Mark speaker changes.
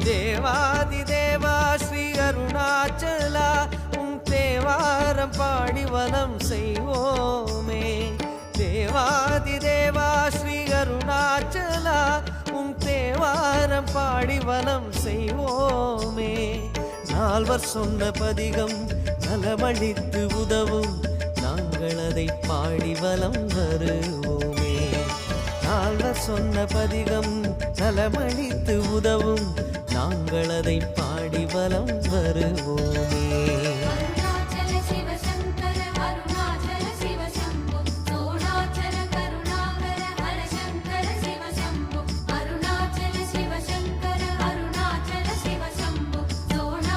Speaker 1: தேவாதி தேவா ஸ்ரீ அருணாச்சலா உன் தேவாரம் பாடி வலம் செய்வோமே. தேவாதி தேவா ஸ்ரீ அருணாச்சலா உன் தேவாரம் பாடி வலம் செய்வோமே. நால்வர் சொன்ன பதிகம் நலமளித்து உதவும் நாங்கள் அதை பாடி வலம் வருவோமே. நால்வர் சொன்ன பதிகம் நலமளித்து உதவும் நாங்கள் அதை பாடி வலம் வருவோமே.